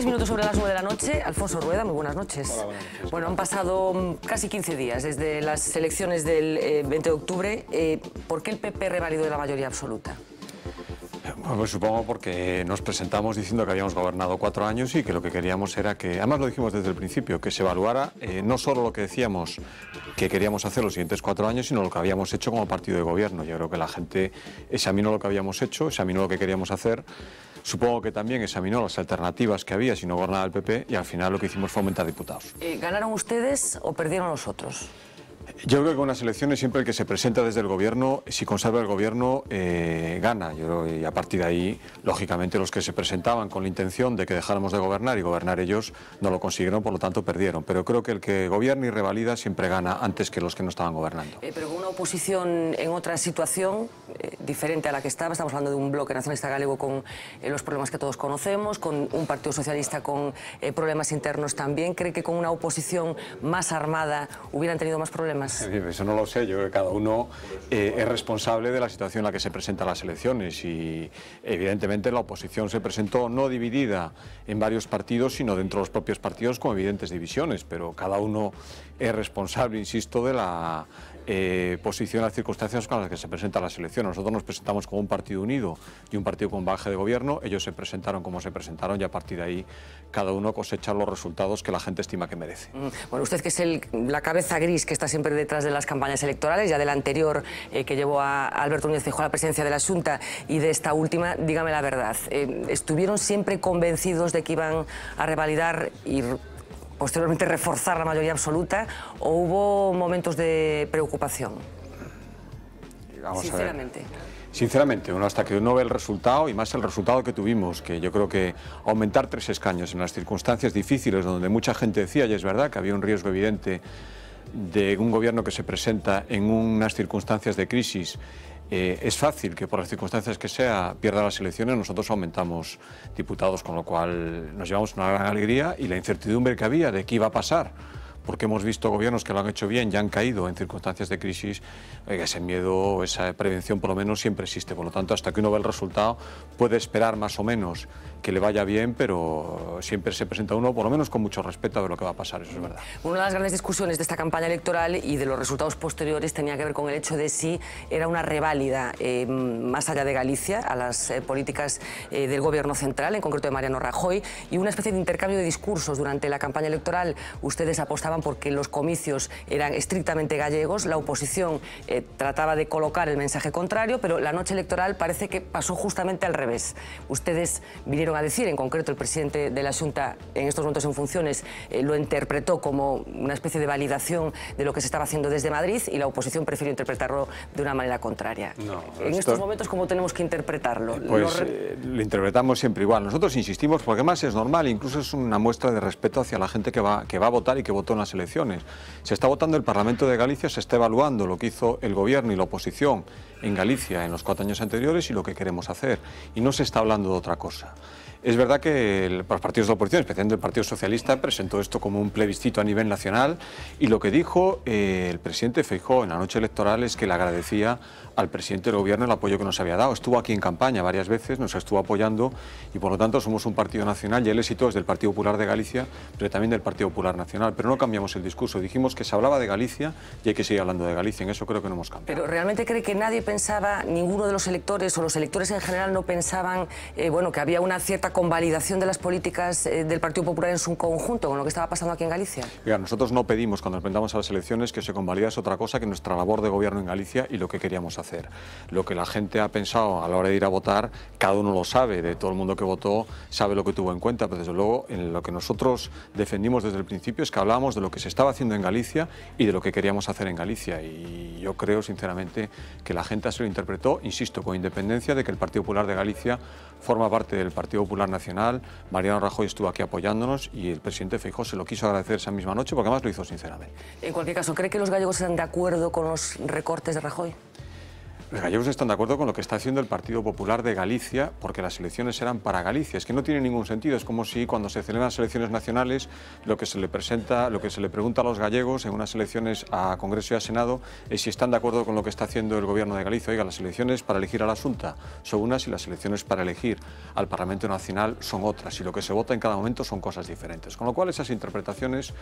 3 minutos sobre las 9 de la noche. Alfonso Rueda, muy buenas noches. Hola, buenas noches. Bueno, han pasado casi 15 días desde las elecciones del 20 de octubre. ¿Por qué el PP revalidó la mayoría absoluta? Bueno, pues supongo porque nos presentamos diciendo que habíamos gobernado 4 años y que lo que queríamos era que, además lo dijimos desde el principio, que se evaluara no solo lo que decíamos que queríamos hacer los siguientes 4 años, sino lo que habíamos hecho como partido de gobierno. Yo creo que la gente examinó lo que habíamos hecho, examinó lo que queríamos hacer. Supongo que también examinó las alternativas que había si no gobernaba el PP y al final lo que hicimos fue aumentar diputados. ¿Ganaron ustedes o perdieron los otros? Yo creo que con las elecciones siempre el que se presenta desde el gobierno, si conserva el gobierno, gana. Y a partir de ahí, lógicamente, los que se presentaban con la intención de que dejáramos de gobernar y gobernar ellos no lo consiguieron, por lo tanto perdieron. Pero creo que el que gobierna y revalida siempre gana antes que los que no estaban gobernando. Pero con una oposición en otra situación diferente a la que estaba. Estamos hablando de un bloque nacionalista galego con los problemas que todos conocemos, con un partido socialista con problemas internos también. ¿Cree que con una oposición más armada hubieran tenido más problemas? Eso no lo sé, yo creo que cada uno es responsable de la situación en la que se presentan las elecciones y evidentemente la oposición se presentó no dividida en varios partidos, sino dentro de los propios partidos con evidentes divisiones, pero cada uno es responsable, insisto, de la posición, las circunstancias con las que se presentan las elecciones. Nosotros nos presentamos como un partido unido y un partido con bagaje de gobierno, ellos se presentaron como se presentaron y a partir de ahí cada uno cosecha los resultados que la gente estima que merece. Bueno, usted que es la cabeza gris que está siempre detrás de las campañas electorales, ya del anterior que llevó a Alberto Núñez Feijóo a la presidencia de la Xunta y de esta última, dígame la verdad, ¿estuvieron siempre convencidos de que iban a revalidar y posteriormente reforzar la mayoría absoluta o hubo momentos de preocupación? Vamos sinceramente. A ver. Sinceramente, hasta que uno ve el resultado, y más el resultado que tuvimos, que yo creo que aumentar 3 escaños en las circunstancias difíciles, donde mucha gente decía, y es verdad, que había un riesgo evidente de un gobierno que se presenta en unas circunstancias de crisis, es fácil que por las circunstancias que sea pierda las elecciones. Nosotros aumentamos diputados, con lo cual nos llevamos una gran alegría y la incertidumbre que había de qué iba a pasar, porque hemos visto gobiernos que lo han hecho bien y han caído en circunstancias de crisis, ese miedo, esa prevención por lo menos siempre existe. Por lo tanto, hasta que uno ve el resultado puede esperar más o menos que le vaya bien, pero siempre se presenta uno por lo menos con mucho respeto a ver lo que va a pasar, eso es verdad. Una de las grandes discusiones de esta campaña electoral y de los resultados posteriores tenía que ver con el hecho de si era una reválida más allá de Galicia a las políticas del gobierno central, en concreto de Mariano Rajoy, y una especie de intercambio de discursos durante la campaña electoral. Ustedes apostaban porque los comicios eran estrictamente gallegos, la oposición trataba de colocar el mensaje contrario, pero la noche electoral parece que pasó justamente al revés. Ustedes vinieron a decir, en concreto el presidente de la Xunta en estos momentos en funciones lo interpretó como una especie de validación de lo que se estaba haciendo desde Madrid y la oposición prefirió interpretarlo de una manera contraria. No, en estos momentos, ¿cómo tenemos que interpretarlo? Pues lo interpretamos siempre igual. Nosotros insistimos porque además es normal, incluso es una muestra de respeto hacia la gente que va a votar y que votó en las elecciones. Se está votando el Parlamento de Galicia, se está evaluando lo que hizo el gobierno y la oposición en Galicia en los 4 años anteriores y lo que queremos hacer. Y no se está hablando de otra cosa. Es verdad que los partidos de la oposición, especialmente el Partido Socialista, presentó esto como un plebiscito a nivel nacional y lo que dijo el presidente Feijóo en la noche electoral es que le agradecía al presidente del gobierno el apoyo que nos había dado. Estuvo aquí en campaña varias veces, nos estuvo apoyando y por lo tanto somos un partido nacional y el éxito es del Partido Popular de Galicia, pero también del Partido Popular Nacional. Pero no cambiamos el discurso, dijimos que se hablaba de Galicia y hay que seguir hablando de Galicia, en eso creo que no hemos cambiado. ¿Pero realmente cree que nadie pensaba, ninguno de los electores o los electores en general no pensaban bueno, que había una cierta convalidación de las políticas del Partido Popular en su conjunto con lo que estaba pasando aquí en Galicia? Mira, nosotros no pedimos cuando nos presentamos a las elecciones que se convalidase otra cosa que nuestra labor de gobierno en Galicia y lo que queríamos hacer. Lo que la gente ha pensado a la hora de ir a votar, cada uno lo sabe, de todo el mundo que votó sabe lo que tuvo en cuenta, pero desde luego en lo que nosotros defendimos desde el principio es que hablábamos de lo que se estaba haciendo en Galicia y de lo que queríamos hacer en Galicia y yo creo sinceramente que la gente así lo interpretó, insisto, con independencia de que el Partido Popular de Galicia forma parte del Partido Popular Nacional. Mariano Rajoy estuvo aquí apoyándonos y el presidente Feijóo se lo quiso agradecer esa misma noche porque además lo hizo sinceramente. En cualquier caso, ¿cree que los gallegos están de acuerdo con los recortes de Rajoy? Los gallegos están de acuerdo con lo que está haciendo el Partido Popular de Galicia, porque las elecciones eran para Galicia. Es que no tiene ningún sentido. Es como si cuando se celebran las elecciones nacionales, lo que se le pregunta a los gallegos en unas elecciones a Congreso y a Senado es si están de acuerdo con lo que está haciendo el Gobierno de Galicia. Oiga, las elecciones para elegir a la Xunta son unas y las elecciones para elegir al Parlamento Nacional son otras. Y lo que se vota en cada momento son cosas diferentes. Con lo cual, esas interpretaciones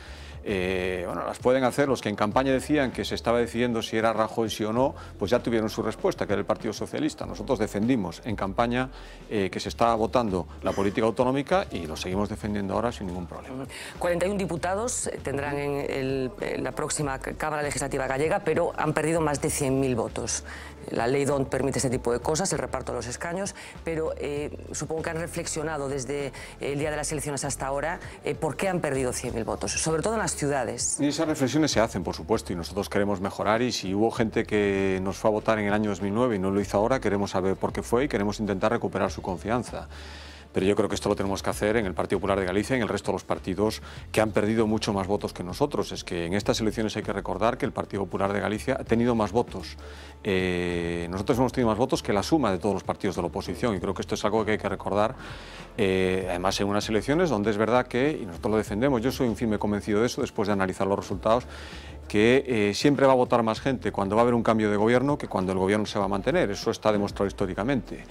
las pueden hacer los que en campaña decían que se estaba decidiendo si era Rajoy sí o no, pues ya tuvieron su respuesta, que era el Partido Socialista. Nosotros defendimos en campaña que se estaba votando la política autonómica y lo seguimos defendiendo ahora sin ningún problema. 41 diputados tendrán en la próxima Cámara Legislativa gallega, pero han perdido más de 100.000 votos. La ley DONT permite ese tipo de cosas, el reparto de los escaños, pero supongo que han reflexionado desde el día de las elecciones hasta ahora por qué han perdido 100.000 votos, sobre todo en las ciudades. Y esas reflexiones se hacen, por supuesto, y nosotros queremos mejorar, y si hubo gente que nos fue a votar en el año 2009 y no lo hizo ahora, queremos saber por qué fue y queremos intentar recuperar su confianza. Pero yo creo que esto lo tenemos que hacer en el Partido Popular de Galicia y en el resto de los partidos que han perdido mucho más votos que nosotros. Es que en estas elecciones hay que recordar que el Partido Popular de Galicia ha tenido más votos. Nosotros hemos tenido más votos que la suma de todos los partidos de la oposición, y creo que esto es algo que hay que recordar. Además, en unas elecciones donde es verdad que, y nosotros lo defendemos, yo soy un firme convencido de eso después de analizar los resultados, que siempre va a votar más gente cuando va a haber un cambio de gobierno que cuando el gobierno se va a mantener. Eso está demostrado históricamente.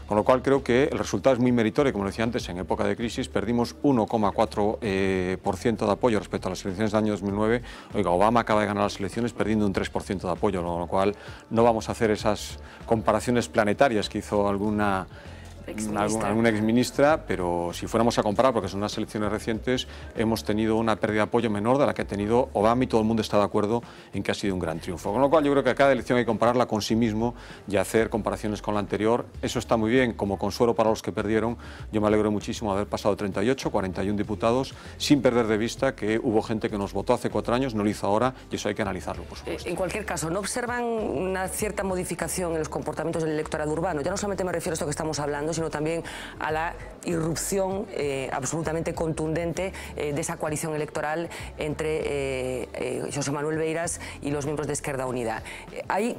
Con lo cual creo que el resultado es muy meritorio. Como decía antes, en época de crisis perdimos 1,4% de apoyo respecto a las elecciones del año 2009. Oiga, Obama acaba de ganar las elecciones perdiendo un 3% de apoyo, con lo cual no vamos a hacer esas comparaciones planetarias que hizo alguna exministra, pero si fuéramos a comparar, porque son unas elecciones recientes, hemos tenido una pérdida de apoyo menor de la que ha tenido Obama, y todo el mundo está de acuerdo en que ha sido un gran triunfo. Con lo cual yo creo que a cada elección hay que compararla con sí mismo y hacer comparaciones con la anterior. Eso está muy bien como consuelo para los que perdieron. Yo me alegro muchísimo de haber pasado 38, 41 diputados, sin perder de vista que hubo gente que nos votó hace 4 años, no lo hizo ahora, y eso hay que analizarlo, por supuesto. En cualquier caso, ¿no observan una cierta modificación en los comportamientos del electorado urbano? Ya no solamente me refiero a esto que estamos hablando, sino también a la irrupción absolutamente contundente de esa coalición electoral entre José Manuel Beiras y los miembros de Esquerda Unida. ¿Hay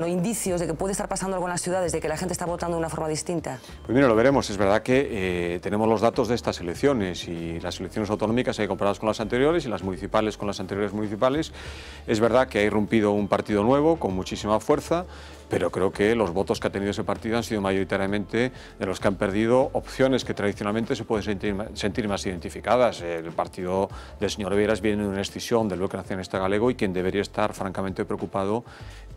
indicios de que puede estar pasando algo en las ciudades, de que la gente está votando de una forma distinta? Pues mira, lo veremos. Es verdad que tenemos los datos de estas elecciones, y las elecciones autonómicas hay que compararlas con las anteriores y las municipales con las anteriores municipales. Es verdad que ha irrumpido un partido nuevo con muchísima fuerza, pero creo que los votos que ha tenido ese partido han sido mayoritariamente de los que han perdido opciones que tradicionalmente se pueden sentir más identificadas. El partido del señor Beiras viene de una escisión del bloque nacionalista galego, y quien debería estar francamente preocupado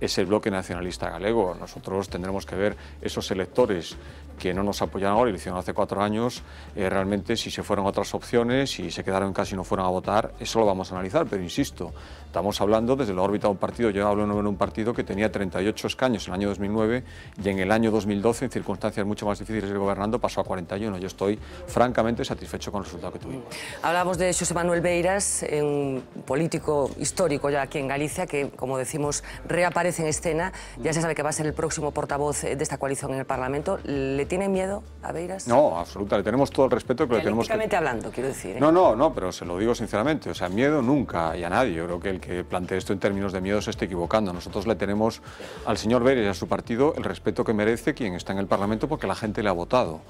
es el bloque nacionalista galego. Nosotros tendremos que ver esos electores que no nos apoyan ahora y lo hicieron hace 4 años, realmente si se fueron otras opciones, si se quedaron en casa y no fueron a votar, eso lo vamos a analizar, pero insisto, estamos hablando desde la órbita de un partido. Yo hablo en un partido que tenía 38 escaños en el año 2009 y en el año 2012, en circunstancias mucho más difíciles de ir gobernando, pasó a 41. Yo estoy francamente satisfecho con el resultado que tuvimos. Hablamos de José Manuel Beiras, un político histórico ya aquí en Galicia, que, como decimos, reaparece en escena. Ya se sabe que va a ser el próximo portavoz de esta coalición en el Parlamento. ¿Le tiene miedo a Beiras? No, absolutamente. Le tenemos todo el respeto que le tenemos que... hablando, quiero decir. No, pero se lo digo sinceramente. O sea, miedo nunca, y a nadie. Yo creo que el que plantee esto en términos de miedo se está equivocando. Nosotros le tenemos al señor Beiras y a su partido el respeto que merece quien está en el Parlamento, porque la gente le ha votado.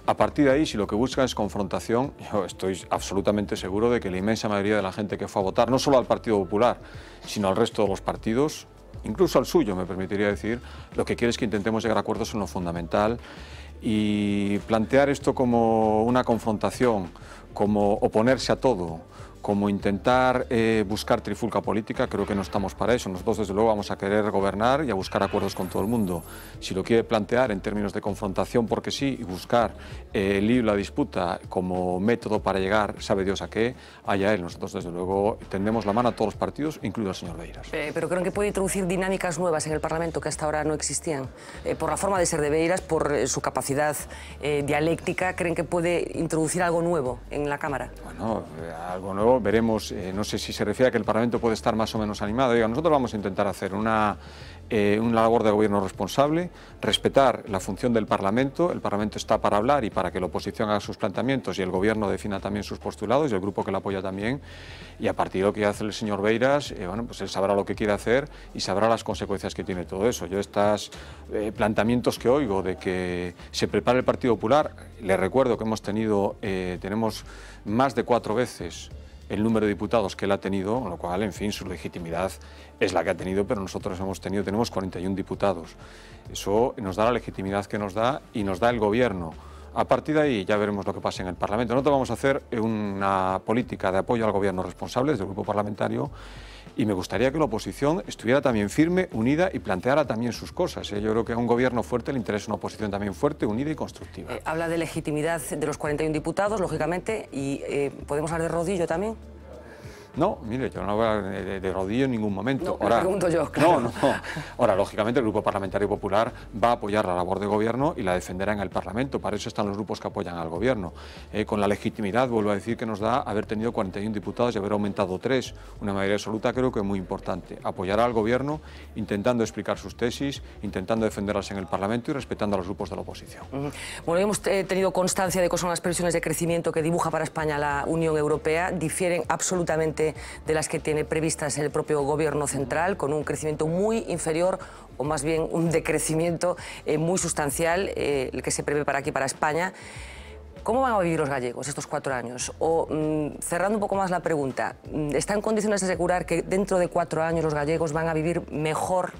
A partir de ahí, si lo que buscan es confrontación, yo estoy absolutamente seguro de que la inmensa mayoría de la gente que fue a votar, no solo al Partido Popular, sino al resto de los partidos, incluso al suyo, me permitiría decir, lo que quiere es que intentemos llegar a acuerdos en lo fundamental, y plantear esto como una confrontación, como oponerse a todo, como intentar buscar trifulca política, creo que no estamos para eso. Nosotros, desde luego, vamos a querer gobernar y a buscar acuerdos con todo el mundo. Si lo quiere plantear en términos de confrontación porque sí, y buscar el lío y la disputa como método para llegar, sabe Dios a qué, allá él. Nosotros, desde luego, tendemos la mano a todos los partidos, incluido al señor Beiras. Pero creo que puede introducir dinámicas nuevas en el Parlamento que hasta ahora no existían. Por la forma de ser de Beiras, por su capacidad dialéctica, ¿creen que puede introducir algo nuevo en la Cámara? Bueno, algo nuevo veremos. No sé si se refiere a que el Parlamento puede estar más o menos animado. Nosotros vamos a intentar hacer una una labor de gobierno responsable, respetar la función del Parlamento. El Parlamento está para hablar y para que la oposición haga sus planteamientos y el gobierno defina también sus postulados y el grupo que la apoya también. Y a partir de lo que hace el señor Beiras, bueno, pues él sabrá lo que quiere hacer y sabrá las consecuencias que tiene todo eso. Yo estos planteamientos que oigo de que se prepare el Partido Popular, le recuerdo que tenemos más de 4 veces el número de diputados que él ha tenido, con lo cual, en fin, su legitimidad es la que ha tenido, pero nosotros tenemos 41 diputados. Eso nos da la legitimidad que nos da y nos da el gobierno. A partir de ahí ya veremos lo que pasa en el Parlamento. Nosotros vamos a hacer una política de apoyo al gobierno responsable desde el grupo parlamentario y me gustaría que la oposición estuviera también firme, unida y planteara también sus cosas. Yo creo que a un gobierno fuerte le interesa una oposición también fuerte, unida y constructiva. Habla de legitimidad de los 41 diputados, lógicamente, y ¿podemos hablar de rodillo también? No, mire, yo no hablo de rodillo en ningún momento. No, ahora, pregunto yo, claro. No. Ahora, lógicamente, el Grupo Parlamentario Popular va a apoyar la labor de gobierno y la defenderá en el Parlamento. Para eso están los grupos que apoyan al gobierno. Con la legitimidad, vuelvo a decir, que nos da haber tenido 41 diputados y haber aumentado 3, una mayoría absoluta, creo que es muy importante. Apoyará al gobierno intentando explicar sus tesis, intentando defenderlas en el Parlamento y respetando a los grupos de la oposición. Bueno, hemos tenido constancia de que son las previsiones de crecimiento que dibuja para España la Unión Europea. Difieren absolutamente de las que tiene previstas el propio Gobierno central, con un crecimiento muy inferior, o más bien un decrecimiento muy sustancial, el que se prevé para aquí, para España. ¿Cómo van a vivir los gallegos estos 4 años? O, cerrando un poco más la pregunta, ¿está en condiciones de asegurar que dentro de 4 años los gallegos van a vivir mejor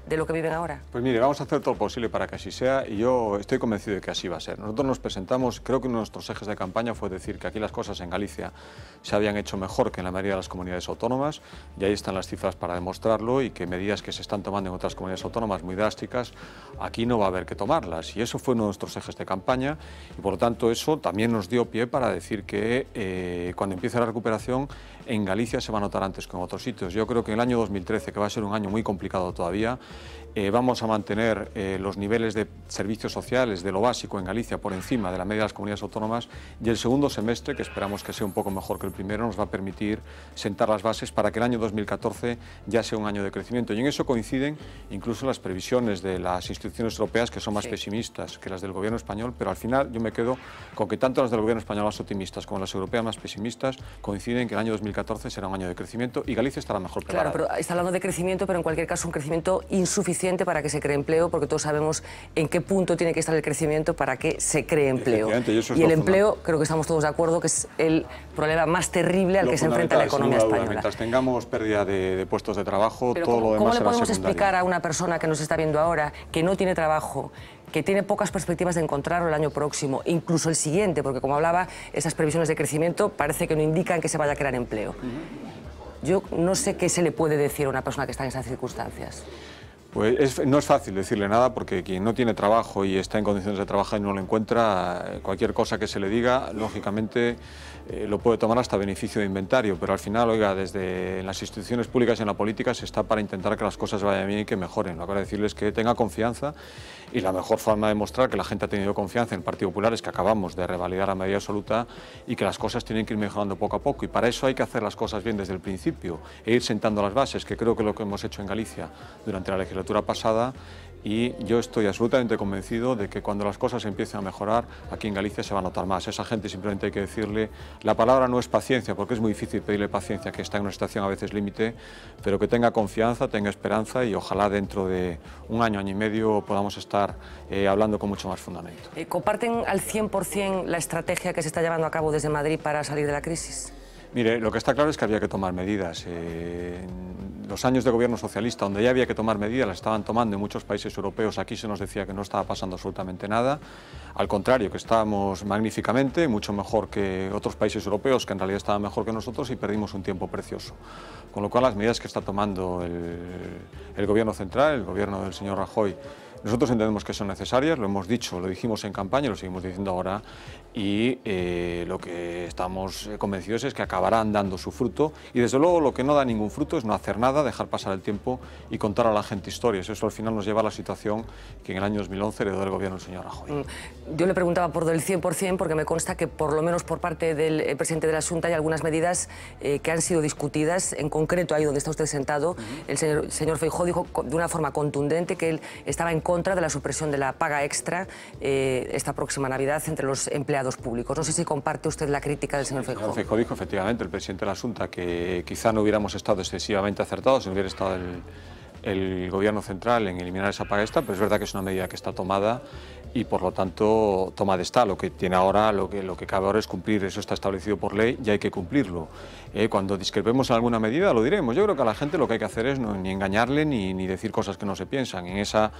de lo que viven ahora? Pues mire, vamos a hacer todo lo posible para que así sea y yo estoy convencido de que así va a ser. Nosotros nos presentamos, creo que uno de nuestros ejes de campaña fue decir que aquí las cosas en Galicia se habían hecho mejor que en la mayoría de las comunidades autónomas y ahí están las cifras para demostrarlo y que medidas que se están tomando en otras comunidades autónomas muy drásticas, aquí no va a haber que tomarlas y eso fue uno de nuestros ejes de campaña y por lo tanto eso también nos dio pie para decir que cuando empiece la recuperación en Galicia se va a notar antes que en otros sitios. Yo creo que en el año 2013, que va a ser un año muy complicado todavía, vamos a mantener los niveles de servicios sociales de lo básico en Galicia por encima de la media de las comunidades autónomas y el segundo semestre, que esperamos que sea un poco mejor que el primero, nos va a permitir sentar las bases para que el año 2014 ya sea un año de crecimiento. Y en eso coinciden incluso las previsiones de las instituciones europeas, que son más pesimistas que las del gobierno español, pero al final yo me quedo con que tanto las del gobierno español más optimistas como las europeas más pesimistas coinciden que el año 2014 será un año de crecimiento y Galicia estará mejor preparada. Claro, pero está hablando de crecimiento, pero en cualquier caso un crecimiento insuficiente para que se cree empleo, porque todos sabemos en qué punto tiene que estar el crecimiento para que se cree empleo. Y el empleo, creo que estamos todos de acuerdo, que es el problema más terrible al que se enfrenta la economía española. Mientras tengamos pérdida de puestos de trabajo, pero todo lo demás será secundario. ¿Cómo le podemos explicar a una persona que nos está viendo ahora, que no tiene trabajo, que tiene pocas perspectivas de encontrarlo el año próximo, incluso el siguiente, porque como hablaba, esas previsiones de crecimiento parece que no indican que se vaya a crear empleo? Yo no sé qué se le puede decir a una persona que está en esas circunstancias. Pues no es fácil decirle nada porque quien no tiene trabajo y está en condiciones de trabajar y no lo encuentra, cualquier cosa que se le diga, lógicamente lo puede tomar hasta beneficio de inventario, pero al final, oiga, desde las instituciones públicas y en la política se está para intentar que las cosas vayan bien y que mejoren. Lo que quiero decirles es que tenga confianza y la mejor forma de demostrar que la gente ha tenido confianza en el Partido Popular es que acabamos de revalidar la mayoría absoluta y que las cosas tienen que ir mejorando poco a poco y para eso hay que hacer las cosas bien desde el principio e ir sentando las bases, que creo que es lo que hemos hecho en Galicia durante la legislatura pasada y yo estoy absolutamente convencido de que cuando las cosas empiecen a mejorar, aquí en Galicia se va a notar más. Esa gente simplemente hay que decirle, la palabra no es paciencia, porque es muy difícil pedirle paciencia, que está en una situación a veces límite, pero que tenga confianza, tenga esperanza y ojalá dentro de un año, año y medio podamos estar hablando con mucho más fundamento. ¿Comparten al 100% la estrategia que se está llevando a cabo desde Madrid para salir de la crisis? Mire, lo que está claro es que había que tomar medidas. Los años de gobierno socialista, donde ya había que tomar medidas, las estaban tomando en muchos países europeos. Aquí se nos decía que no estaba pasando absolutamente nada. Al contrario, que estábamos magníficamente, mucho mejor que otros países europeos, que en realidad estaban mejor que nosotros y perdimos un tiempo precioso. Con lo cual, las medidas que está tomando el gobierno central, el gobierno del señor Rajoy, Nosotros entendemos que son necesarias, lo hemos dicho, lo dijimos en campaña, lo seguimos diciendo ahora, y lo que estamos convencidos es que acabarán dando su fruto, y desde luego lo que no da ningún fruto es no hacer nada, dejar pasar el tiempo y contar a la gente historias. Eso al final nos lleva a la situación que en el año 2011 heredó el gobierno del señor Rajoy. Yo le preguntaba por del 100% porque me consta que por lo menos por parte del presidente de la Xunta hay algunas medidas que han sido discutidas. En concreto, ahí donde está usted sentado, el señor Feijóo dijo de una forma contundente que él estaba en contra de la supresión de la paga extra esta próxima Navidad entre los empleados públicos. No sé si comparte usted la crítica del señor Feijóo. El señor Feijóo dijo efectivamente, el presidente de la Xunta, que quizá no hubiéramos estado excesivamente acertados si no hubiera estado el gobierno central en eliminar esa paga extra, pero es verdad que es una medida que está tomada y por lo tanto tomada está. Lo que tiene ahora, lo que cabe ahora es cumplir, eso está establecido por ley y hay que cumplirlo. Cuando discrepemos en alguna medida lo diremos. Yo creo que a la gente lo que hay que hacer es ni engañarle ni decir cosas que no se piensan. En esa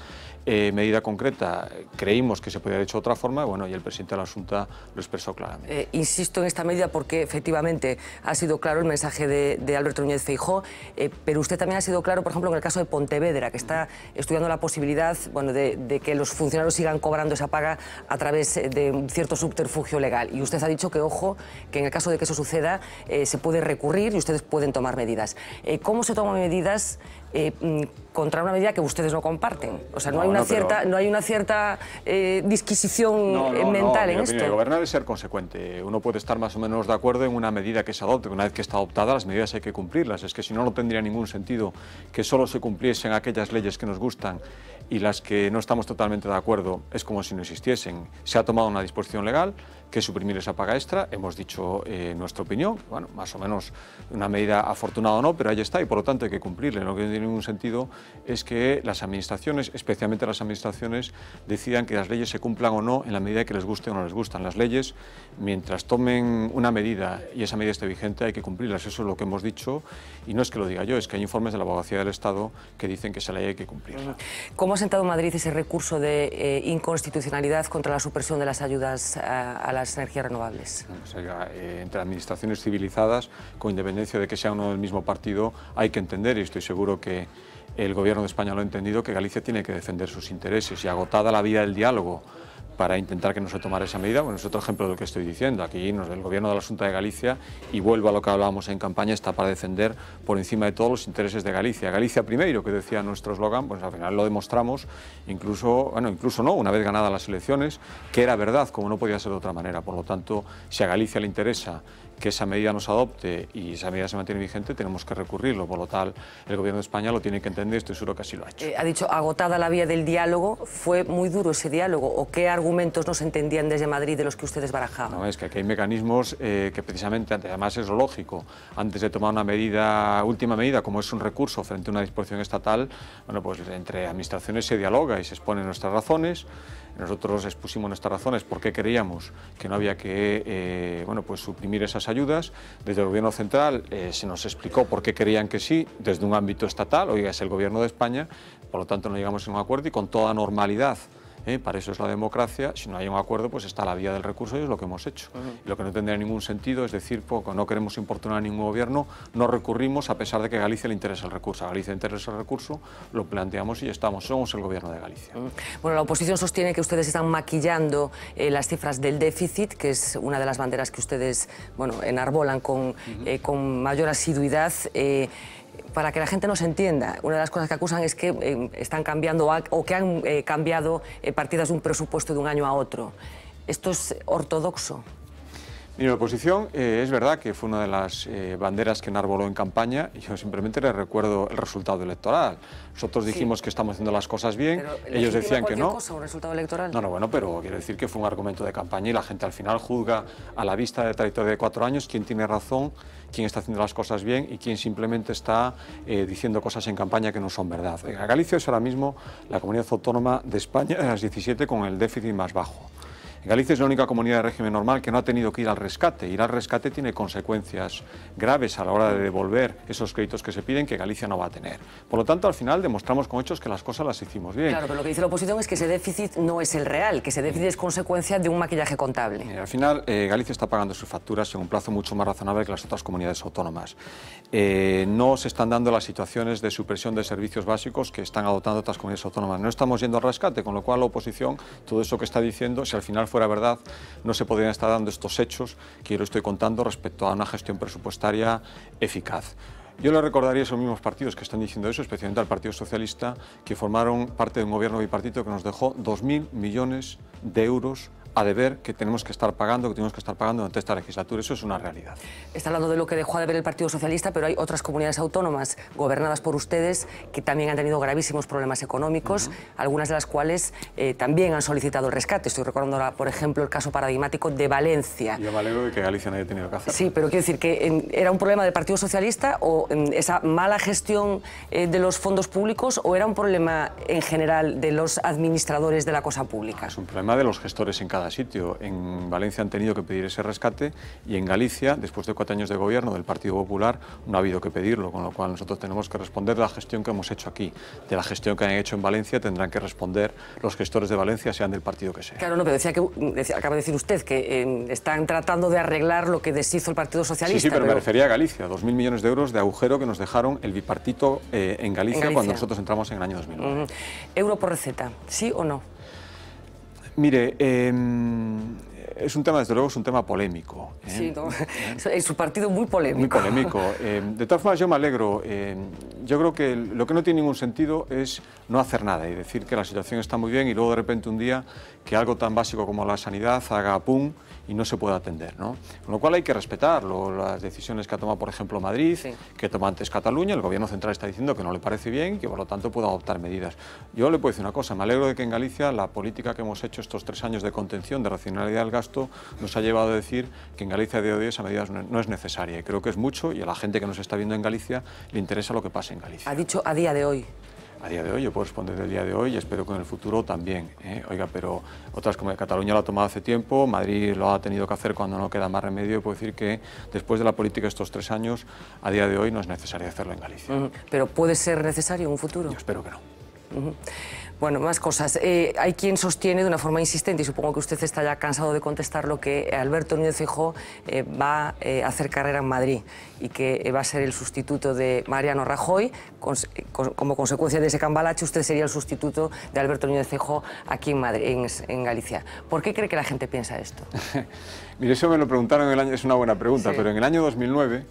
medida concreta creímos que se podía haber hecho de otra forma, bueno, y el presidente de la Xunta lo expresó claramente. Insisto en esta medida porque efectivamente ha sido claro el mensaje de Alberto Núñez Feijóo, pero usted también ha sido claro, por ejemplo, en el caso de Pontevedra, que está estudiando la posibilidad, bueno, de que los funcionarios sigan cobrando esa paga a través de un cierto subterfugio legal. Y usted ha dicho que, ojo, que en el caso de que eso suceda, se puede recurrir y ustedes pueden tomar medidas. ¿Cómo se toman medidas contra una medida que ustedes no comparten? O sea, no hay una cierta disquisición mental en esto. Gobernar es ser consecuente. Uno puede estar más o menos de acuerdo en una medida que se adopte. Una vez que está adoptada, las medidas hay que cumplirlas. Es que si no, no tendría ningún sentido que solo se cumpliesen aquellas leyes que nos gustan y las que no estamos totalmente de acuerdo es como si no existiesen. Se ha tomado una disposición legal que es suprimir esa paga extra. Hemos dicho nuestra opinión, bueno, más o menos una medida afortunada o no, pero ahí está y por lo tanto hay que cumplirla. Lo que no tiene ningún sentido es que las administraciones, especialmente las administraciones, decidan que las leyes se cumplan o no en la medida que les guste o no les gustan. Las leyes, mientras tomen una medida y esa medida esté vigente, hay que cumplirlas. Eso es lo que hemos dicho y no es que lo diga yo, es que hay informes de la Abogacía del Estado que dicen que esa ley hay que cumplirla. ¿Cómo ha sentado Madrid ese recurso de inconstitucionalidad contra la supresión de las ayudas a las energías renovables? Pues, entre administraciones civilizadas, con independencia de que sea uno del mismo partido, hay que entender, y estoy seguro que el Gobierno de España lo ha entendido, que Galicia tiene que defender sus intereses y agotada la vía del diálogo para intentar que no se tomara esa medida. Bueno, es otro ejemplo de lo que estoy diciendo. Aquí el Gobierno de la Xunta de Galicia, y vuelvo a lo que hablábamos en campaña, está para defender por encima de todos los intereses de Galicia. Galicia primero, que decía nuestro eslogan, pues al final lo demostramos, incluso no, una vez ganadas las elecciones, que era verdad, como no podía ser de otra manera. Por lo tanto, si a Galicia le interesa que esa medida nos adopte y esa medida se mantiene vigente, tenemos que recurrirlo. Por lo tal, el Gobierno de España lo tiene que entender, estoy seguro que así lo ha hecho. Ha dicho, agotada la vía del diálogo. ¿Fue muy duro ese diálogo o qué argumentos no se entendían desde Madrid de los que ustedes barajaban? No, es que aquí hay mecanismos que precisamente, además es lo lógico, antes de tomar una medida, última medida, como es un recurso frente a una disposición estatal, bueno, pues entre administraciones se dialoga y se exponen nuestras razones. Nosotros expusimos nuestras razones por qué creíamos que no había que pues suprimir esas ayudas. Desde el Gobierno central se nos explicó por qué creían que sí, desde un ámbito estatal, oiga, es el Gobierno de España, por lo tanto no llegamos a un acuerdo y con toda normalidad. Para eso es la democracia. Si no hay un acuerdo, pues está la vía del recurso y es lo que hemos hecho. Y lo que no tendría ningún sentido es decir, no queremos importunar a ningún gobierno, no recurrimos a pesar de que a Galicia le interesa el recurso. A Galicia le interesa el recurso, lo planteamos y ya estamos, somos el Gobierno de Galicia. Bueno, la oposición sostiene que ustedes están maquillando las cifras del déficit, que es una de las banderas que ustedes enarbolan con mayor asiduidad. Para que la gente nos entienda, una de las cosas que acusan es que están cambiando o que han cambiado partidas de un presupuesto de un año a otro. ¿Esto es ortodoxo? Mira, la oposición es verdad que fue una de las banderas que enarboló en campaña y yo simplemente les recuerdo el resultado electoral. Nosotros dijimos que estamos haciendo las cosas bien, ellos decían que no. Cosa, un resultado electoral? No, bueno, pero quiero decir que fue un argumento de campaña y la gente al final juzga a la vista de trayectoria de 4 años quién tiene razón, quién está haciendo las cosas bien y quién simplemente está diciendo cosas en campaña que no son verdad. Galicia es ahora mismo la comunidad autónoma de España de las 17 con el déficit más bajo. Galicia es la única comunidad de régimen normal que no ha tenido que ir al rescate. Ir al rescate tiene consecuencias graves a la hora de devolver esos créditos que se piden, que Galicia no va a tener. Por lo tanto, al final demostramos con hechos que las cosas las hicimos bien. Claro, pero lo que dice la oposición es que ese déficit no es el real, que ese déficit es consecuencia de un maquillaje contable. Al final, Galicia está pagando sus facturas en un plazo mucho más razonable que las otras comunidades autónomas. No se están dando las situaciones de supresión de servicios básicos que están adoptando otras comunidades autónomas. No estamos yendo al rescate, con lo cual la oposición, todo eso que está diciendo, si al final fuera verdad, no se podrían estar dando estos hechos que yo le estoy contando respecto a una gestión presupuestaria eficaz. Yo le recordaría a esos mismos partidos que están diciendo eso, especialmente al Partido Socialista, que formaron parte de un gobierno bipartito que nos dejó 2.000 millones de euros a deber que tenemos que estar pagando, durante esta legislatura. Eso es una realidad. Está hablando de lo que dejó a deber el Partido Socialista, pero hay otras comunidades autónomas gobernadas por ustedes que también han tenido gravísimos problemas económicos, algunas de las cuales también han solicitado el rescate. Estoy recordando ahora, por ejemplo, el caso paradigmático de Valencia. Yo me alegro de que Galicia no haya tenido que hacerlo. Sí, pero quiero decir que ¿era un problema del Partido Socialista o esa mala gestión de los fondos públicos o era un problema en general de los administradores de la cosa pública? Es un problema de los gestores en cada sitio. En Valencia han tenido que pedir ese rescate y en Galicia, después de 4 años de gobierno del Partido Popular, no ha habido que pedirlo, con lo cual nosotros tenemos que responder de la gestión que hemos hecho aquí. De la gestión que han hecho en Valencia tendrán que responder los gestores de Valencia, sean del partido que sea. Claro, no, pero acaba de decir usted que están tratando de arreglar lo que deshizo el Partido Socialista. Sí, pero me refería a Galicia, 2.000 millones de euros de agujero que nos dejaron el bipartito en Galicia cuando nosotros entramos en el año 2009. ¿Euro por receta, sí o no? Mire, es un tema, desde luego, es un tema polémico. Sí, ¿no? Es su partido muy polémico. Muy polémico. De todas formas, yo me alegro. Yo creo que lo que no tiene ningún sentido es no hacer nada y decir que la situación está muy bien y luego de repente un día que algo tan básico como la sanidad haga pum y no se pueda atender, ¿no? Con lo cual hay que respetar las decisiones que ha tomado, por ejemplo, Madrid, sí, que toma antes Cataluña. El Gobierno central está diciendo que no le parece bien y que, por lo tanto, pueda adoptar medidas. Yo le puedo decir una cosa, me alegro de que en Galicia la política que hemos hecho estos 3 años de contención, de racionalidad del gasto, nos ha llevado a decir que en Galicia a día de hoy esa medida no es necesaria. Y creo que es mucho y a la gente que nos está viendo en Galicia le interesa lo que pasa en Galicia. Ha dicho a día de hoy. A día de hoy, yo puedo responder del día de hoy y espero que en el futuro también. Oiga, pero otras como Cataluña lo ha tomado hace tiempo, Madrid lo ha tenido que hacer cuando no queda más remedio y puedo decir que después de la política de estos 3 años, a día de hoy no es necesario hacerlo en Galicia. ¿Pero puede ser necesario en un futuro? Yo espero que no. Bueno, más cosas. Hay quien sostiene de una forma insistente, y supongo que usted está ya cansado de contestarlo, que Alberto Núñez Feijóo va a hacer carrera en Madrid y que va a ser el sustituto de Mariano Rajoy. Como consecuencia de ese cambalache, usted sería el sustituto de Alberto Núñez Feijóo aquí en Madrid, en Galicia. ¿Por qué cree que la gente piensa esto? Mire, eso me lo preguntaron en el año, es una buena pregunta, sí, pero en el año 2009,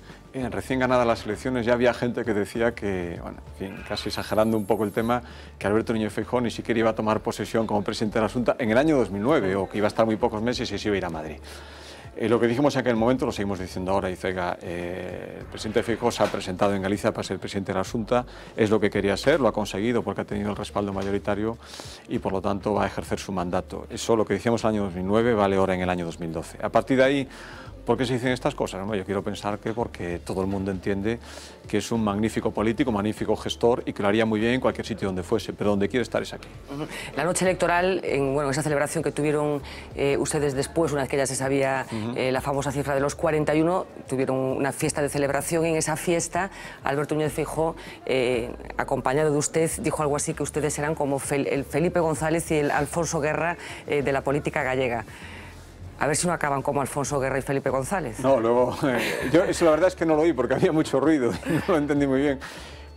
recién ganadas las elecciones, ya había gente que decía que, bueno, en fin, casi exagerando un poco el tema, que Alberto Núñez Feijóo ni siquiera iba a tomar posesión como presidente de la Junta en el año 2009, o que iba a estar muy pocos meses y se iba a ir a Madrid. Lo que dijimos en aquel momento lo seguimos diciendo ahora. Dice, el presidente Feijóo se ha presentado en Galicia para ser presidente de la Junta, es lo que quería ser, lo ha conseguido porque ha tenido el respaldo mayoritario y por lo tanto va a ejercer su mandato. Eso, lo que decíamos en el año 2009, vale ahora en el año 2012. A partir de ahí, ¿por qué se dicen estas cosas? Yo quiero pensar que porque todo el mundo entiende que es un magnífico político, magnífico gestor y que lo haría muy bien en cualquier sitio donde fuese, pero donde quiere estar es aquí. La noche electoral, bueno, esa celebración que tuvieron ustedes después, una vez que ya se sabía la famosa cifra de los 41, tuvieron una fiesta de celebración. En esa fiesta, Alberto Núñez Feijóo, acompañado de usted, dijo algo así, que ustedes eran como el Felipe González y el Alfonso Guerra de la política gallega. A ver si no acaban como Alfonso Guerra y Felipe González. No, luego, yo eso la verdad es que no lo oí porque había mucho ruido y no lo entendí muy bien.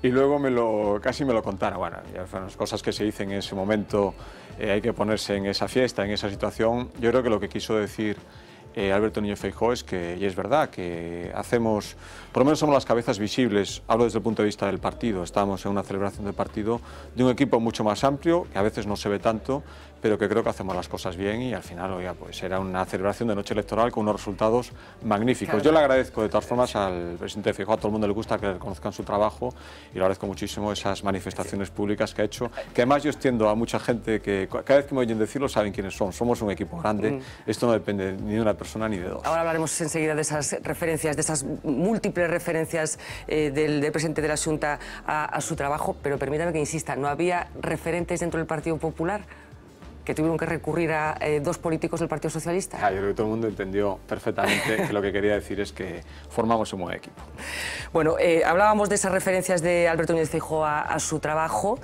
Y luego casi me lo contaron. Bueno, ya fueron las cosas que se dicen en ese momento, hay que ponerse en esa fiesta, en esa situación. Yo creo que lo que quiso decir Alberto Núñez Feijóo es que, y es verdad, que hacemos, por lo menos somos las cabezas visibles, hablo desde el punto de vista del partido, estamos en una celebración del partido de un equipo mucho más amplio, que a veces no se ve tanto, pero que creo que hacemos las cosas bien y al final, oiga, pues era una celebración de noche electoral con unos resultados magníficos. Claro. Yo le agradezco de todas formas al presidente Feijóo, a todo el mundo le gusta que le reconozcan su trabajo y le agradezco muchísimo esas manifestaciones públicas que ha hecho, que además yo extiendo a mucha gente que cada vez que me oyen decirlo saben quiénes son, somos un equipo grande, esto no depende ni de una persona ni de dos. Ahora hablaremos enseguida de esas referencias, de esas múltiples referencias del presidente de la Junta a su trabajo, pero permítame que insista, ¿no había referentes dentro del Partido Popular que tuvieron que recurrir a dos políticos del Partido Socialista? Yo creo que todo el mundo entendió perfectamente que lo que quería decir es que formamos un buen equipo. Bueno, hablábamos de esas referencias de Alberto Núñez Feijóo a su trabajo.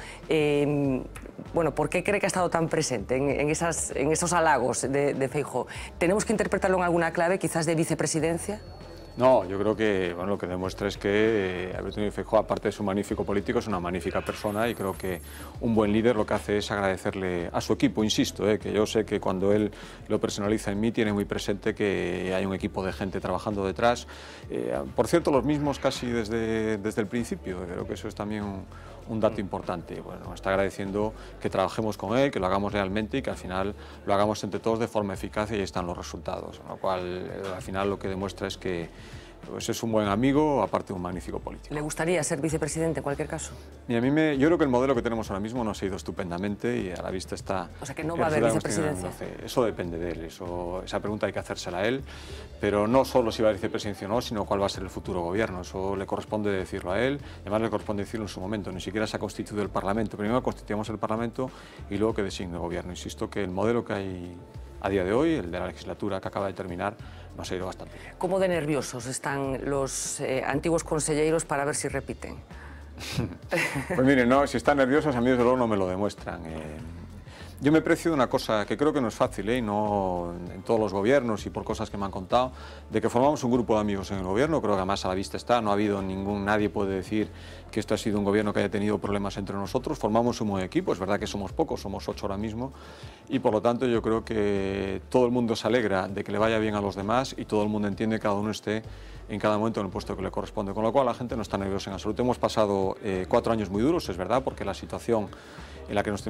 Bueno, ¿por qué cree que ha estado tan presente en esos halagos de Feijóo? ¿Tenemos que interpretarlo en alguna clave, quizás de vicepresidencia? No, yo creo que lo que demuestra es que Alberto Núñez Feijóo, aparte de su magnífico político, es una magnífica persona, y creo que un buen líder lo que hace es agradecerle a su equipo, insisto, que yo sé que cuando él lo personaliza en mí tiene muy presente que hay un equipo de gente trabajando detrás, por cierto, los mismos casi desde el principio. Creo que eso es también un dato importante. Bueno, está agradeciendo que trabajemos con él, que lo hagamos realmente y que al final lo hagamos entre todos de forma eficaz, y ahí están los resultados, con lo cual al final lo que demuestra es que pues es un buen amigo, aparte de un magnífico político. ¿Le gustaría ser vicepresidente en cualquier caso? Y a mí yo creo que el modelo que tenemos ahora mismo nos ha ido estupendamente y a la vista está... O sea que no va a haber vicepresidencia. Eso depende de él, esa pregunta hay que hacérsela a él, pero no solo si va a haber vicepresidencia o no, sino cuál va a ser el futuro gobierno. Eso le corresponde decirlo a él, además le corresponde decirlo en su momento. Ni siquiera se ha constituido el Parlamento. Primero constituyamos el Parlamento y luego que designe el gobierno. Insisto que el modelo que hay a día de hoy, el de la legislatura que acaba de terminar, nos ha ido bastante bien. ¿Cómo de nerviosos están los antiguos consejeros para ver si repiten? Pues miren, no, si están nerviosos, a mí desde luego no me lo demuestran. Yo me precio de una cosa que creo que no es fácil, y no en todos los gobiernos y por cosas que me han contado, de que formamos un grupo de amigos en el gobierno. Creo que además a la vista está, no ha habido nadie puede decir que esto ha sido un gobierno que haya tenido problemas entre nosotros. Formamos un buen equipo, es verdad que somos pocos, somos 8 ahora mismo, y por lo tanto yo creo que todo el mundo se alegra de que le vaya bien a los demás y todo el mundo entiende que cada uno esté en cada momento en el puesto que le corresponde, con lo cual la gente no está nerviosa en absoluto. Hemos pasado 4 años muy duros, es verdad, porque la situación en la que nos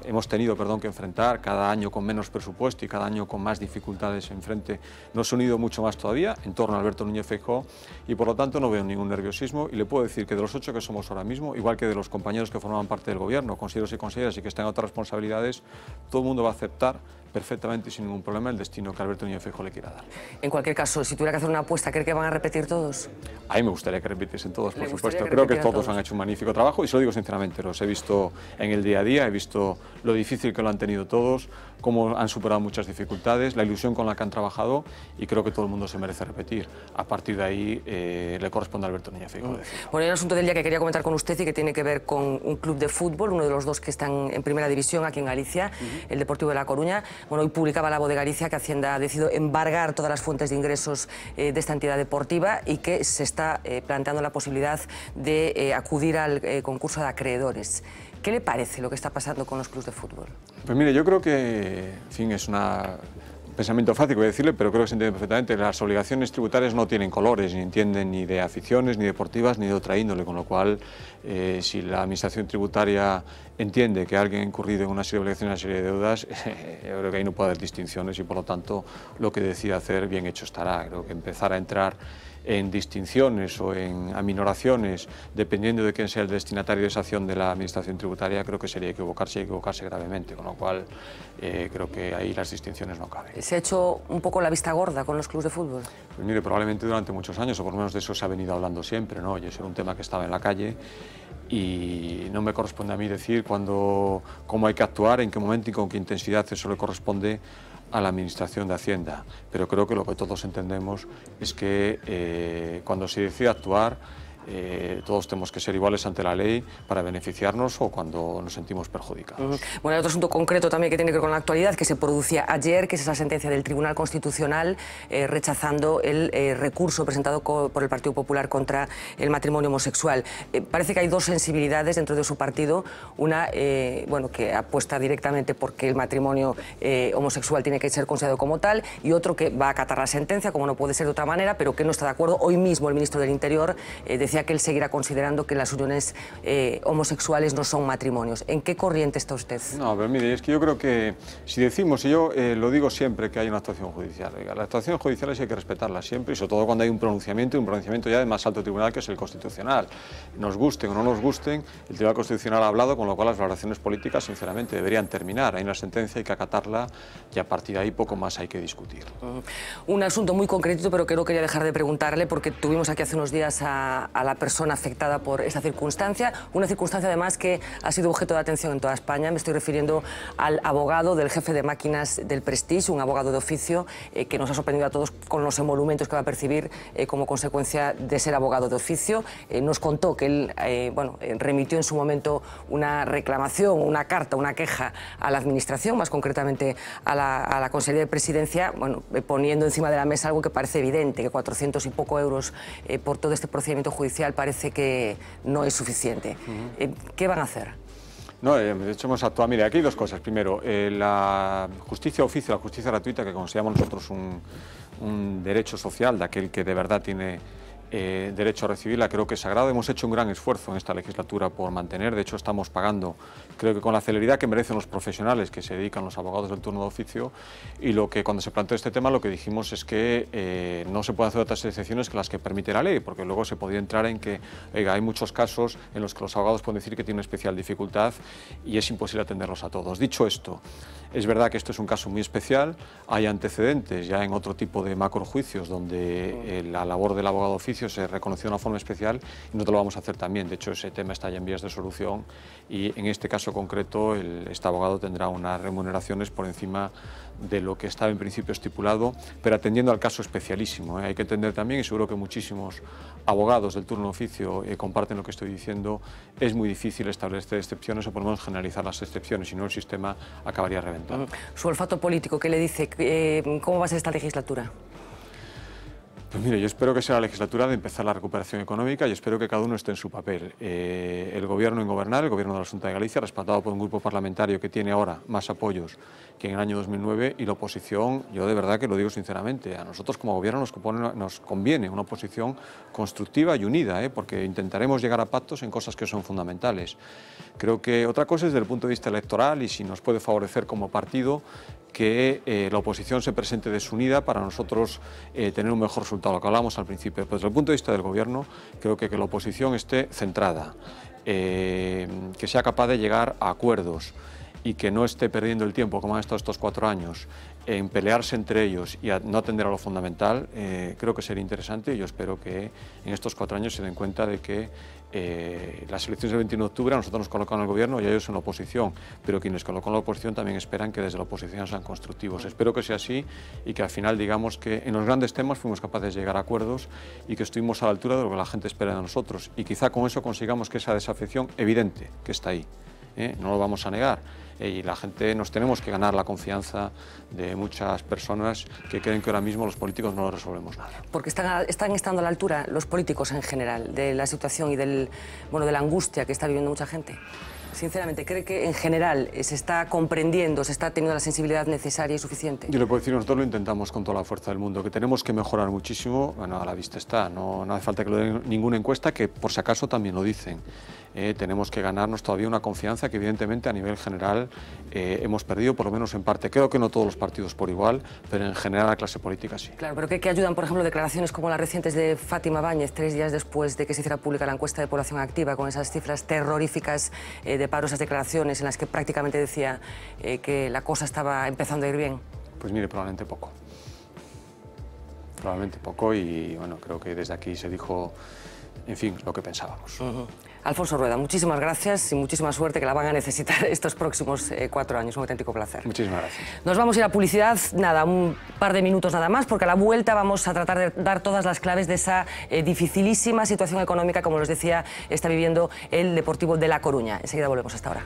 hemos tenido que enfrentar, cada año con menos presupuesto y cada año con más dificultades enfrente, nos ha unido mucho más todavía en torno a Alberto Núñez Feijóo, y por lo tanto no veo ningún nerviosismo, y le puedo decir que de los 8 que somos ahora mismo, igual que de los compañeros que formaban parte del gobierno, consejeros y consejeras y que están en otras responsabilidades, todo el mundo va a aceptar perfectamente y sin ningún problema el destino que Alberto Núñez Feijóo le quiera dar. En cualquier caso, si tuviera que hacer una apuesta, ¿cree que van a repetir todos? A mí me gustaría que repitiesen todos, por supuesto. Creo que todos han hecho un magnífico trabajo, y se lo digo sinceramente, los he visto en el día a día, he visto lo difícil que lo han tenido todos, cómo han superado muchas dificultades, la ilusión con la que han trabajado, y creo que todo el mundo se merece repetir. A partir de ahí le corresponde a Alberto Núñez Feijóo decir. Bueno, hay un asunto del día que quería comentar con usted y que tiene que ver con un club de fútbol, uno de los dos que están en primera división aquí en Galicia, el Deportivo de La Coruña. Bueno, hoy publicaba La Voz de Galicia que Hacienda ha decidido embargar todas las fuentes de ingresos de esta entidad deportiva y que se está planteando la posibilidad de acudir al concurso de acreedores. ¿Qué le parece lo que está pasando con los clubes de fútbol? Pues mire, yo creo que, en fin, es un pensamiento fácil, voy a decirle, pero creo que se entiende perfectamente. Las obligaciones tributarias no tienen colores, ni entienden ni de aficiones, ni deportivas, ni de otra índole, con lo cual, si la administración tributaria entiende que alguien ha incurrido en una serie de obligaciones, una serie de deudas, yo creo que ahí no puede haber distinciones, y por lo tanto lo que decida hacer bien hecho estará. Creo que empezar a entrar en distinciones o en aminoraciones dependiendo de quién sea el destinatario de esa acción de la administración tributaria, creo que sería equivocarse y equivocarse gravemente, con lo cual creo que ahí las distinciones no caben. ¿Se ha hecho un poco la vista gorda con los clubes de fútbol? Pues mire, probablemente durante muchos años, o por lo menos de eso se ha venido hablando siempre, ¿no? Y eso era un tema que estaba en la calle, y no me corresponde a mí decir cómo hay que actuar, en qué momento y con qué intensidad. Eso le corresponde a la Administración de Hacienda, pero creo que lo que todos entendemos es que cuando se decide actuar, todos tenemos que ser iguales ante la ley para beneficiarnos o cuando nos sentimos perjudicados. Bueno, hay otro asunto concreto también que tiene que ver con la actualidad, que se producía ayer, que es esa sentencia del Tribunal Constitucional rechazando el recurso presentado por el Partido Popular contra el matrimonio homosexual. Parece que hay dos sensibilidades dentro de su partido, una bueno, que apuesta directamente porque el matrimonio homosexual tiene que ser considerado como tal, y otro que va a acatar la sentencia, como no puede ser de otra manera, pero que no está de acuerdo. Hoy mismo el ministro del Interior decía que él seguirá considerando que las uniones homosexuales no son matrimonios. ¿En qué corriente está usted? No, pero mire, es que yo creo que si decimos, y yo lo digo siempre, que hay una actuación judicial. Las actuaciones judiciales hay que respetarlas siempre, y sobre todo cuando hay un pronunciamiento ya de más alto tribunal, que es el Constitucional. Nos gusten o no nos gusten, el Tribunal Constitucional ha hablado, con lo cual las valoraciones políticas, sinceramente, deberían terminar. Hay una sentencia, hay que acatarla, y a partir de ahí poco más hay que discutir. Un asunto muy concreto, pero que no quería dejar de preguntarle, porque tuvimos aquí hace unos días a la persona afectada por esta circunstancia, una circunstancia además que ha sido objeto de atención en toda España. Me estoy refiriendo al abogado del jefe de máquinas del Prestige, un abogado de oficio que nos ha sorprendido a todos con los emolumentos que va a percibir como consecuencia de ser abogado de oficio. Nos contó que él remitió en su momento una reclamación, una carta, una queja a la Administración, más concretamente a la Consejería de Presidencia, poniendo encima de la mesa algo que parece evidente, que 400 y poco euros por todo este procedimiento judicial parece que no es suficiente. ¿Qué van a hacer? No, de hecho hemos actuado. Mire, aquí hay dos cosas. Primero, la justicia oficio, la justicia gratuita, que consideramos nosotros un derecho social de aquel que de verdad tiene derecho a recibirla, creo que es sagrado. Hemos hecho un gran esfuerzo en esta legislatura por mantener, de hecho estamos pagando, creo que con la celeridad que merecen los profesionales que se dedican, los abogados del turno de oficio, y lo que cuando se planteó este tema lo que dijimos es que no se pueden hacer otras excepciones que las que permite la ley, porque luego se podría entrar en que hay muchos casos en los que los abogados pueden decir que tienen especial dificultad y es imposible atenderlos a todos. Dicho esto, es verdad que esto es un caso muy especial, hay antecedentes ya en otro tipo de macrojuicios donde la labor del abogado de oficio se reconoció de una forma especial y nosotros lo vamos a hacer también. De hecho, ese tema está ya en vías de solución y en este caso concreto este abogado tendrá unas remuneraciones por encima de lo que estaba en principio estipulado, pero atendiendo al caso especialísimo. Hay que entender también, y seguro que muchísimos abogados del turno de oficio comparten lo que estoy diciendo, es muy difícil establecer excepciones o por lo menos generalizar las excepciones, si no el sistema acabaría reventando. Su olfato político, ¿qué le dice? ¿Cómo va a ser esta legislatura? Pues mire, yo espero que sea la legislatura de empezar la recuperación económica y espero que cada uno esté en su papel. El gobierno en gobernar, el gobierno de la Xunta de Galicia, respaldado por un grupo parlamentario que tiene ahora más apoyos que en el año 2009, y la oposición, yo de verdad que lo digo sinceramente, a nosotros como gobierno nos conviene una oposición constructiva y unida, porque intentaremos llegar a pactos en cosas que son fundamentales. Creo que otra cosa es desde el punto de vista electoral y si nos puede favorecer como partido que la oposición se presente desunida para nosotros tener un mejor resultado, lo que hablábamos al principio. Pero desde el punto de vista del gobierno, creo que la oposición esté centrada, que sea capaz de llegar a acuerdos y que no esté perdiendo el tiempo, como han estado estos 4 años, en pelearse entre ellos y a no atender a lo fundamental, creo que sería interesante y yo espero que en estos 4 años se den cuenta de que las elecciones del 21 de octubre a nosotros nos colocan en el gobierno y a ellos en la oposición, pero quienes colocan en la oposición también esperan que desde la oposición sean constructivos. Espero que sea así y que al final digamos que en los grandes temas fuimos capaces de llegar a acuerdos y que estuvimos a la altura de lo que la gente espera de nosotros y quizá con eso consigamos que esa desafección evidente que está ahí, no lo vamos a negar, y la gente nos tenemos que ganar la confianza de muchas personas que creen que ahora mismo los políticos no lo resolvemos nada. Porque están estando a la altura los políticos en general de la situación y de la angustia que está viviendo mucha gente. Sinceramente, ¿cree que en general se está comprendiendo, se está teniendo la sensibilidad necesaria y suficiente? Yo le puedo decir, nosotros lo intentamos con toda la fuerza del mundo, que tenemos que mejorar muchísimo, bueno, a la vista está, no hace falta que lo den ninguna encuesta, que por si acaso también lo dicen. Tenemos que ganarnos todavía una confianza que evidentemente a nivel general hemos perdido, por lo menos en parte. Creo que no todos los partidos por igual, pero en general la clase política sí. Claro, pero ¿qué ayudan, por ejemplo, declaraciones como las recientes de Fátima Báñez, 3 días después de que se hiciera pública la encuesta de población activa, con esas cifras terroríficas de paro, esas declaraciones en las que prácticamente decía que la cosa estaba empezando a ir bien? Pues mire, probablemente poco. Probablemente poco y bueno, creo que desde aquí se dijo, en fin, lo que pensábamos. Alfonso Rueda, muchísimas gracias y muchísima suerte, que la van a necesitar estos próximos 4 años. Un auténtico placer. Muchísimas gracias. Nos vamos a ir a publicidad, nada, un par de minutos nada más, porque a la vuelta vamos a tratar de dar todas las claves de esa dificilísima situación económica, como les decía, está viviendo el Deportivo de La Coruña. Enseguida volvemos, hasta ahora.